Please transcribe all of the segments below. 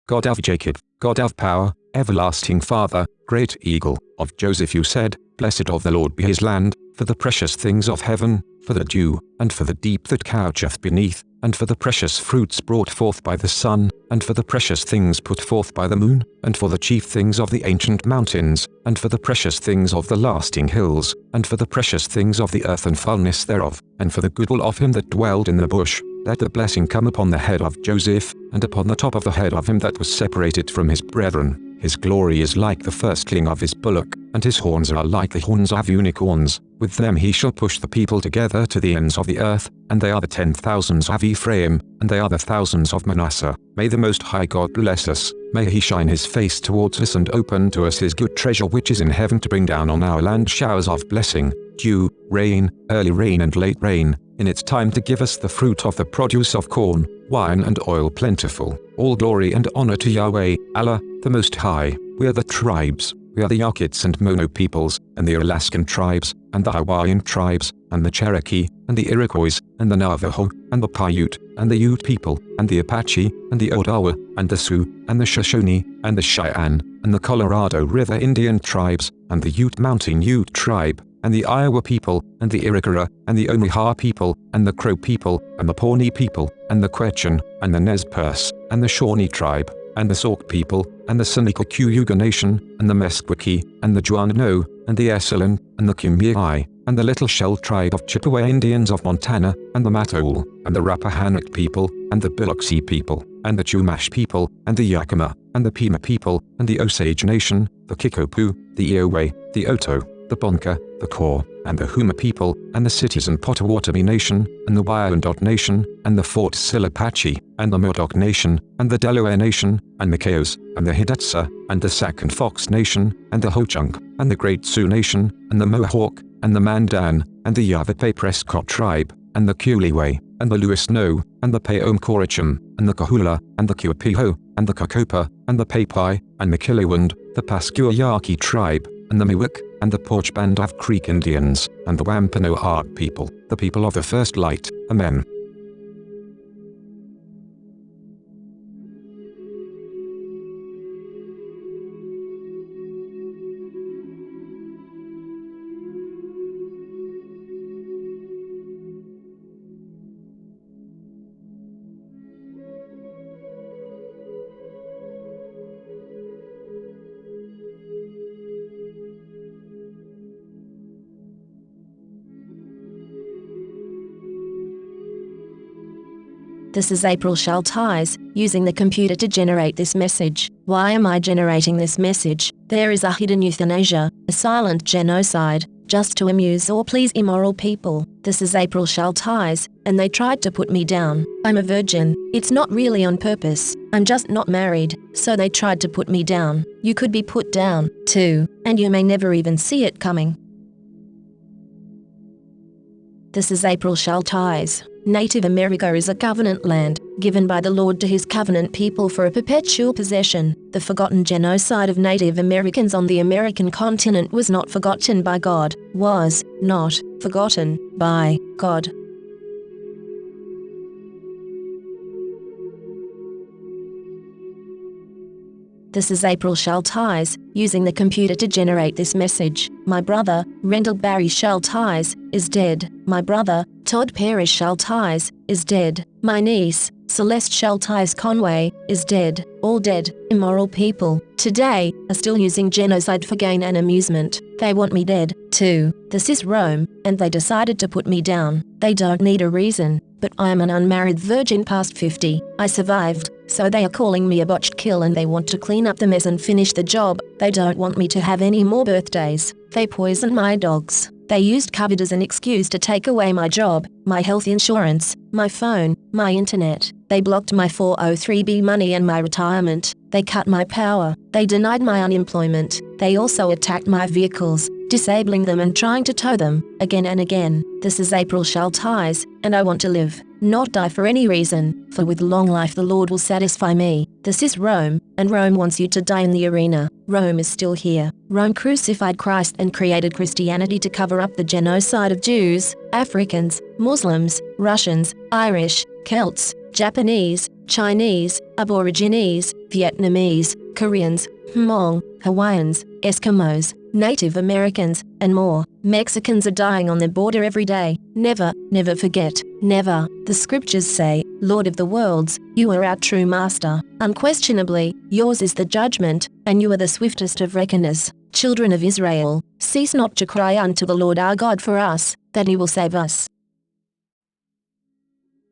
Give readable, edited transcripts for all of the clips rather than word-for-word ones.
God of Jacob, God of power, everlasting Father, great eagle, of Joseph you said, Blessed of the Lord be his land, for the precious things of heaven, for the dew, and for the deep that coucheth beneath, and for the precious fruits brought forth by the sun, and for the precious things put forth by the moon, and for the chief things of the ancient mountains, and for the precious things of the lasting hills, and for the precious things of the earth and fullness thereof, and for the goodwill of him that dwelled in the bush. Let the blessing come upon the head of Joseph, and upon the top of the head of him that was separated from his brethren. His glory is like the firstling of his bullock, and his horns are like the horns of unicorns. With them he shall push the people together to the ends of the earth, and they are the 10,000s of Ephraim, and they are the thousands of Manasseh. May the Most High God bless us. May he shine his face towards us and open to us his good treasure which is in heaven, to bring down on our land showers of blessing, dew, rain, early rain and late rain, in its time to give us the fruit of the produce of corn, wine and oil plentiful. All glory and honor to Yahweh, Allah, the Most High. We are the tribes, we are the Yakits and Mono peoples, and the Alaskan tribes, and the Hawaiian tribes, and the Cherokee, and the Iroquois, and the Navajo, and the Paiute, and the Ute people, and the Apache, and the Odawa, and the Sioux, and the Shoshone, and the Cheyenne, and the Colorado River Indian tribes, and the Ute Mountain Ute tribe, and the Iowa people, and the Iroquois, and the Omaha people, and the Crow people, and the Pawnee people, and the Quechan, and the Nez Perce, and the Shawnee tribe, and the Sauk people, and the Seneca Cayuga Nation, and the Meskwaki, and the Juanano, and the Esselen, and the Kumeyaay, and the Little Shell tribe of Chippewa Indians of Montana, and the Matoul, and the Rappahannock people, and the Biloxi people, and the Chumash people, and the Yakima, and the Pima people, and the Osage Nation, the Kickapoo, the Iowa, the Oto, the Ponca, the Kaw, and the Huma people, and the Citizen Potawatomi Nation, and the Wyandot Nation, and the Fort Sill Apache, and the Modoc Nation, and the Delaware Nation, and the Keos, and the Hidatsa, and the Sac and Fox Nation, and the Ho-Chunk, and the Great Sioux Nation, and the Mohawk, and the Mandan, and the Yavapai Prescott tribe, and the Kuliway, and the Lewis No, and the Payom Koracham, and the Kahula, and the Kuapiho, and the Kakopa, and the Papai, and the Killawand, the Pascuayaki tribe, and the Miwok, and the Porch Band of Creek Indians, and the Wampanoag people, the people of the first light. Amen. This is April Schulthies, using the computer to generate this message. Why am I generating this message? There is a hidden euthanasia, a silent genocide, just to amuse or please immoral people. This is April Schulthies, and they tried to put me down. I'm a virgin. It's not really on purpose. I'm just not married, so they tried to put me down. You could be put down, too, and you may never even see it coming. This is April Schulthies. Native America is a covenant land, given by the Lord to his covenant people for a perpetual possession. The forgotten genocide of Native Americans on the American continent was not forgotten by God, was not forgotten by God. This is April Schulthies, using the computer to generate this message. My brother, Rendell Barry Schulthies, is dead. My brother, Todd Parrish Schulthies, is dead. My niece, Celeste Schulthies Conway, is dead. All dead, immoral people, today, are still using genocide for gain and amusement. They want me dead, too. This is Rome, and they decided to put me down. They don't need a reason, but I am an unmarried virgin past 50. I survived, so they are calling me a botched kill and they want to clean up the mess and finish the job. They don't want me to have any more birthdays. They poisoned my dogs. They used COVID as an excuse to take away my job, my health insurance, my phone, my internet. They blocked my 403b money and my retirement. They cut my power. They denied my unemployment. They also attacked my vehicles, disabling them and trying to tow them, again and again. This is April Schulthies, and I want to live, not die for any reason, for with long life the Lord will satisfy me. This is Rome, and Rome wants you to die in the arena. Rome is still here. Rome crucified Christ and created Christianity to cover up the genocide of Jews, Africans, Muslims, Russians, Irish, Celts, Japanese, Chinese, Aborigines, Vietnamese, Koreans, Hmong, Hawaiians, Eskimos, Native Americans, and more. Mexicans are dying on the border every day. Never, never forget, never. The scriptures say, Lord of the worlds, you are our true master. Unquestionably, yours is the judgment, and you are the swiftest of reckoners. Children of Israel, cease not to cry unto the Lord our God for us, that he will save us.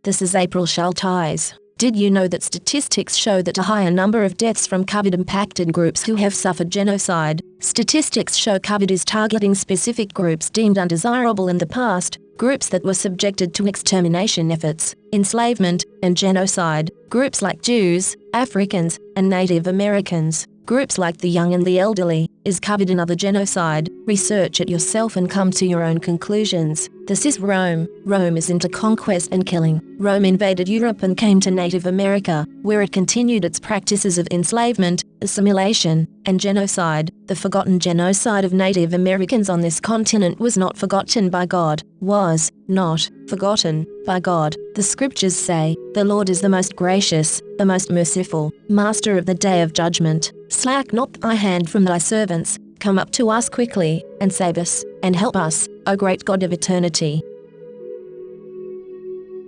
This is April Schulthies. Did you know that statistics show that a higher number of deaths from COVID impacted groups who have suffered genocide? Statistics show COVID is targeting specific groups deemed undesirable in the past, groups that were subjected to extermination efforts, enslavement, and genocide, groups like Jews, Africans, and Native Americans. Groups like the young and the elderly, is covered in other genocide. Research it yourself and come to your own conclusions. This is Rome. Rome is into conquest and killing. Rome invaded Europe and came to Native America, where it continued its practices of enslavement, assimilation, and genocide. The forgotten genocide of Native Americans on this continent was not forgotten by God, was not forgotten by God. The scriptures say, the Lord is the most gracious, the most merciful, master of the day of judgment. Slack not thy hand from thy servants, come up to us quickly, and save us, and help us, O great God of eternity.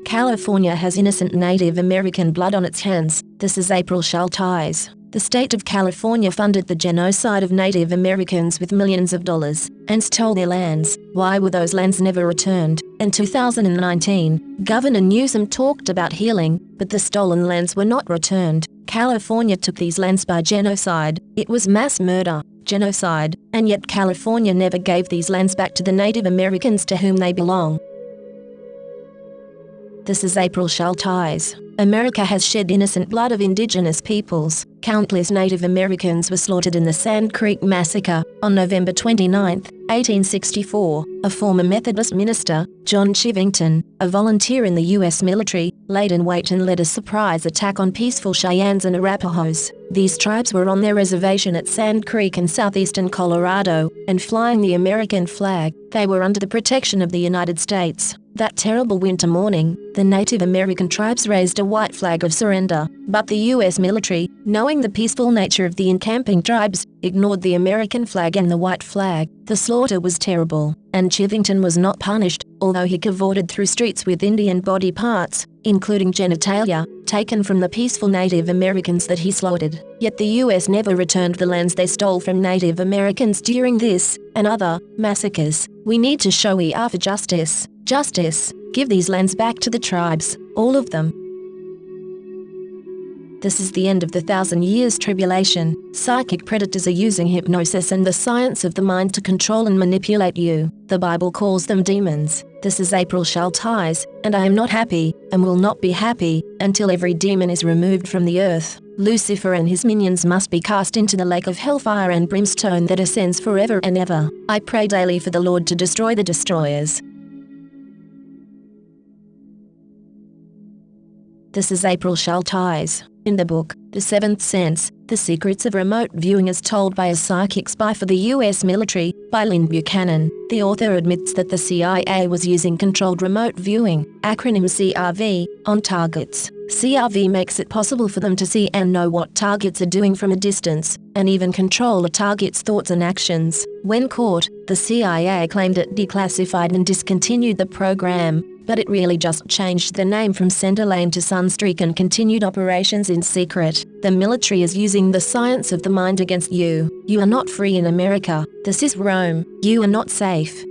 California has innocent Native American blood on its hands. This is April Schulthies. The state of California funded the genocide of Native Americans with millions of dollars, and stole their lands. Why were those lands never returned? In 2019, Governor Newsom talked about healing, but the stolen lands were not returned. California took these lands by genocide. It was mass murder, genocide, and yet California never gave these lands back to the Native Americans to whom they belong. This is April Schulthies. America has shed innocent blood of indigenous peoples. Countless Native Americans were slaughtered in the Sand Creek Massacre. On November 29, 1864, a former Methodist minister, John Chivington, a volunteer in the U.S. military, laid in wait and led a surprise attack on peaceful Cheyennes and Arapahoes. These tribes were on their reservation at Sand Creek in southeastern Colorado, and flying the American flag. They were under the protection of the United States. That terrible winter morning, the Native American tribes raised a white flag of surrender, but the U.S. military, knowing the peaceful nature of the encamping tribes, ignored the American flag and the white flag. The slaughter was terrible, and Chivington was not punished, although he cavorted through streets with Indian body parts, including genitalia, taken from the peaceful Native Americans that he slaughtered. Yet the U.S. never returned the lands they stole from Native Americans during this, and other, massacres. We need to show we are for justice. Justice. Give these lands back to the tribes, all of them. This is the end of the 1,000 years tribulation. Psychic predators are using hypnosis and the science of the mind to control and manipulate you. The Bible calls them demons. This is April Schulthies, and I am not happy, and will not be happy, until every demon is removed from the earth. Lucifer and his minions must be cast into the lake of hellfire and brimstone that ascends forever and ever. I pray daily for the Lord to destroy the destroyers. This is April Schulthies. In the book, The Seventh Sense, The Secrets of Remote Viewing as Told by a Psychic Spy for the U.S. Military, by Lynn Buchanan, the author admits that the CIA was using controlled remote viewing, acronym CRV, on targets. CRV makes it possible for them to see and know what targets are doing from a distance, and even control a target's thoughts and actions. When caught, the CIA claimed it declassified and discontinued the program, but it really just changed the name from Centerlane to Sunstreak and continued operations in secret. The military is using the science of the mind against you. You are not free in America. This is Rome. You are not safe.